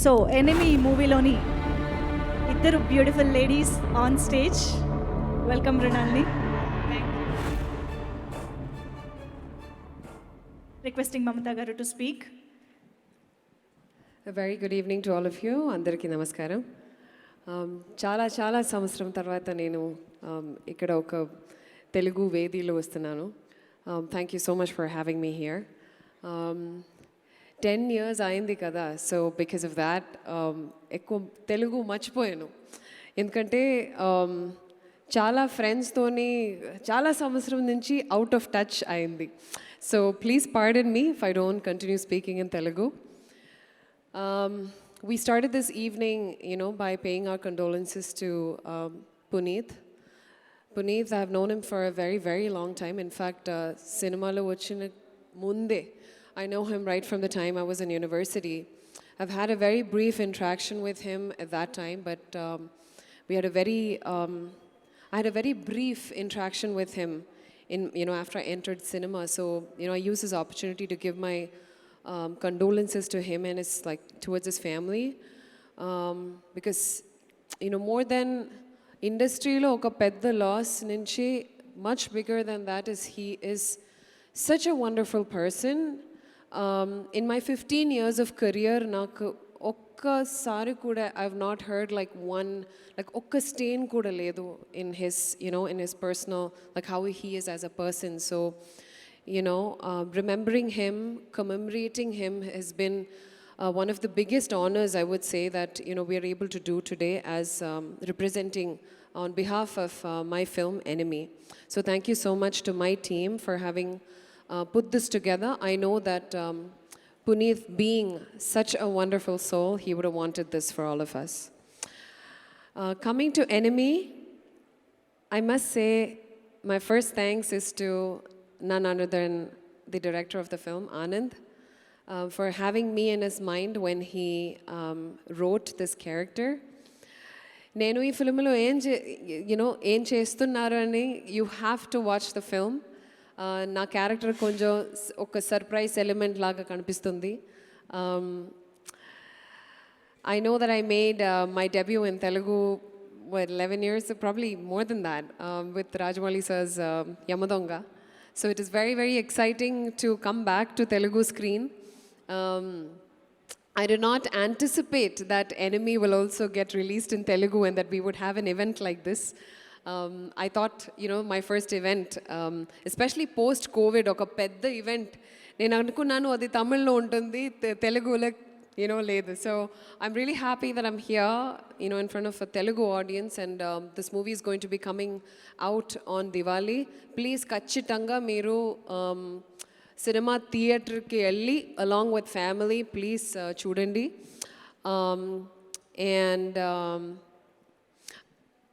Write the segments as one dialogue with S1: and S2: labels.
S1: So enemy మూవీలోని ఇద్దరు beautiful ladies on stage. Welcome మృణాల్ని. రిక్వెస్టింగ్ మమతా గారు to speak.
S2: A very good evening to all of you. అందరికీ నమస్కారం. చాలా సంవత్సరం తర్వాత నేను ఇక్కడ ఒక తెలుగు వేదిలో వస్తున్నాను. Thank you so much for having me here. 10 years అయింది కదా, సో బికాస్ ఆఫ్ దాట్ ఎక్కువ తెలుగు మర్చిపోయాను. ఎందుకంటే చాలా ఫ్రెండ్స్తోని చాలా సంవత్సరం నుంచి అవుట్ ఆఫ్ టచ్ అయింది. So please pardon me if I don't continue speaking in Telugu. We started this evening, by paying our condolences to Puneeth. Puneeth, I have known him for a very, very long time. In fact, cinema lo vachina munde. I know him right from the time I was in university. I've had a very brief interaction with him at that time, but we had I had a very brief interaction with him after I entered cinema. So, I used this opportunity to give my condolences to him and towards his family, because more than industry lo oka pedda loss nunchi much bigger than that is he is such a wonderful person. In my 15 years of career naaku okkasari kuda I've not heard okka stain kuda ledu in his in his personal, how he is as a person. So remembering him, commemorating him has been one of the biggest honors, I would say, that we are able to do today as representing on behalf of my film Enemy. So thank you so much to my team for having put this together. I know that Puneeth, being such a wonderful soul, he would have wanted this for all of us. Coming to Enemy, I must say my first thanks is to none other than the director of the film, Anand, for having me in his mind when he wrote this character. Nenu ee film lo em chestunnaru ani you have to watch the film. Na character konjam oka surprise element laga kanipistundi. I know that I made my debut in Telugu 11 years, probably more than that, with Rajamouli sir's Yamadonga. So it is very, very exciting to come back to Telugu screen. I did not anticipate that Enemy will also get released in Telugu and that we would have an event like this. I thought, my first event, especially post-COVID, oka pedda event, nenu anukunnanu adi Tamil lo untundi, Telugulo లేదు. So I'm really happy that I'm here, in front of a Telugu audience, and this movie is going to be coming out on Diwali. Please kachitanga meeru cinema theatre ki elli along with family, please chudandi. And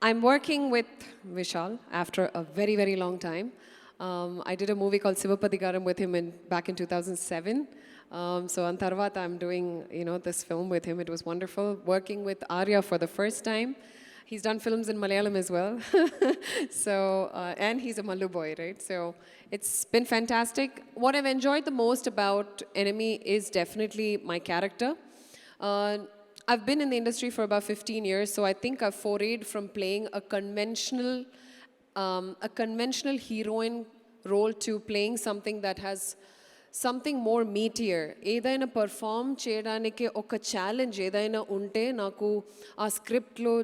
S2: I'm working with Vishal after a very, very long time. I did a movie called Sivapadikaram with him back in 2007. So on Tarvata, I'm doing, this film with him. It was wonderful working with Arya for the first time. He's done films in Malayalam as well. So, and he's a Mallu boy, right? So it's been fantastic. What I've enjoyed the most about Enemy is definitely my character. I've been in the industry for about 15 years, so I think I've forayed from playing a conventional heroine role to playing something that has something more meatier. ఏదైనా perform చేయడానికి ఒక challenge ఏదైనా ఉంటే నాకు ఆ స్క్రిప్ట్లో,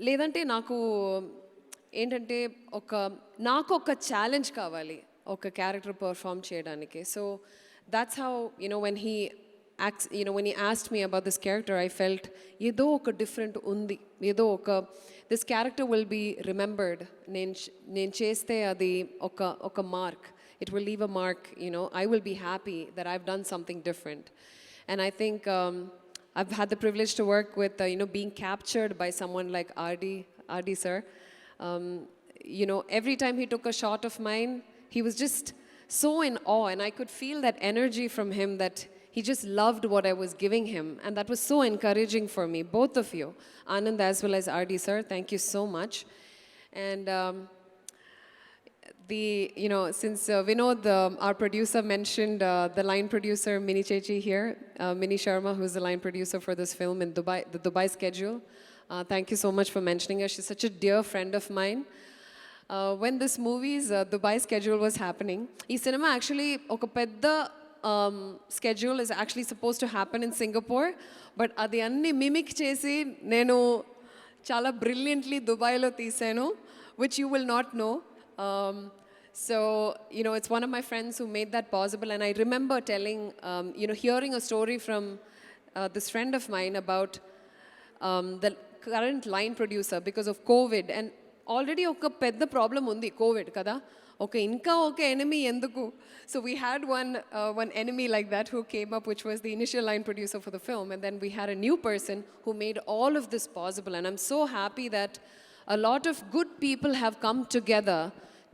S2: లేదంటే నాకు ఏంటంటే నాకు ఒక ఛాలెంజ్ కావాలి ఒక క్యారెక్టర్ పర్ఫామ్ చేయడానికి. So that's how when he asked me about this character, I felt ఏదో ఒక డిఫరెంట్ ఉంది, ఏదో this character will be remembered. నేను చేస్తే అది ఒక mark. It will leave a mark, I will be happy that I've done something different. And I think I've had the privilege to work with, being captured by someone like RD sir. Every time he took a shot of mine, he was just so in awe, and I could feel that energy from him, that he just loved what I was giving him. And that was so encouraging for me, both of you, Anand as well as RD sir. Thank you so much. And since Vinod, our producer, mentioned the line producer, Mini Chechi here, Mini Sharma, who's the line producer for this film in Dubai, the Dubai schedule. Thank you so much for mentioning her. She's such a dear friend of mine. When this movie's Dubai schedule was happening, ఈ cinema actually ఒక పెద్ద schedule is actually supposed to happen in Singapore, but అది అన్ని mimic చేసి నేను చాలా brilliantly దుబాయ్లో తీసాను, which you will not know. So, it's one of my friends who made that possible, and I remember telling, hearing a story from this friend of mine about the current line producer because of COVID, and already oka pedda problem undi COVID kada, okay inka okay enemy enduku. So we had one enemy like that who came up, which was the initial line producer for the film, and then we had a new person who made all of this possible, and I'm so happy that a lot of good people have come together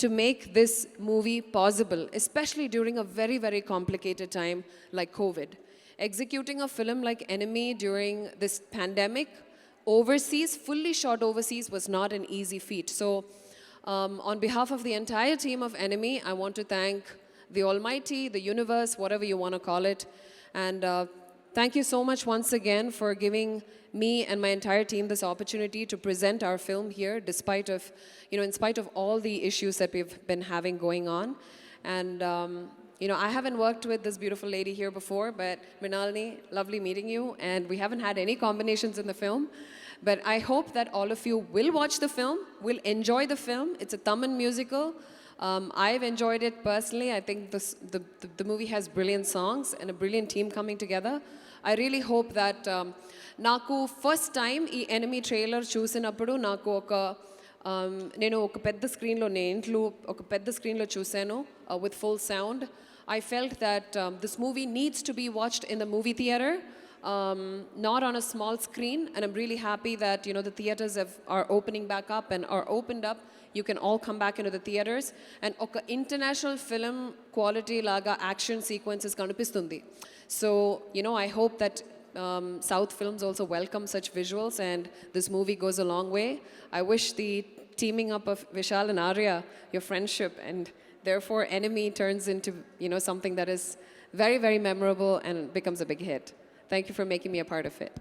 S2: to make this movie possible, especially during a very, very complicated time like COVID. Executing a film like Enemy during this pandemic, overseas, fully shot overseas, was not an easy feat. So, on behalf of the entire team of Enemy, I want to thank the Almighty, the universe, whatever you want to call it, and thank you so much once again for giving me and my entire team this opportunity to present our film here, despite of, in spite of all the issues that we've been having going on. And, I haven't worked with this beautiful lady here before, but Mrinalini, lovely meeting you. And we haven't had any combinations in the film. But I hope that all of you will watch the film, will enjoy the film. It's a Tamil musical. I've enjoyed it personally. I think the movie has brilliant songs and a brilliant team coming together. I really hope that నాకు first time ఈ enemy trailer చూసినప్పుడు నాకు నేను ఒక పెద్ద స్క్రీన్లో ఒక పెద్ద స్క్రీన్లో చూశాను with full sound. I felt that this movie needs to be watched in the movie theater, not on a small screen, and I'm really happy that the theaters are opening back up and are opened up. You can all come back into the theaters, and oka international film quality laga action sequences kanipistundi. So I hope that South films also welcome such visuals, and this movie goes a long way. I wish the teaming up of Vishal and Arya, your friendship, and therefore Enemy turns into something that is very, very memorable and becomes a big hit. Thank you for making me a part of it.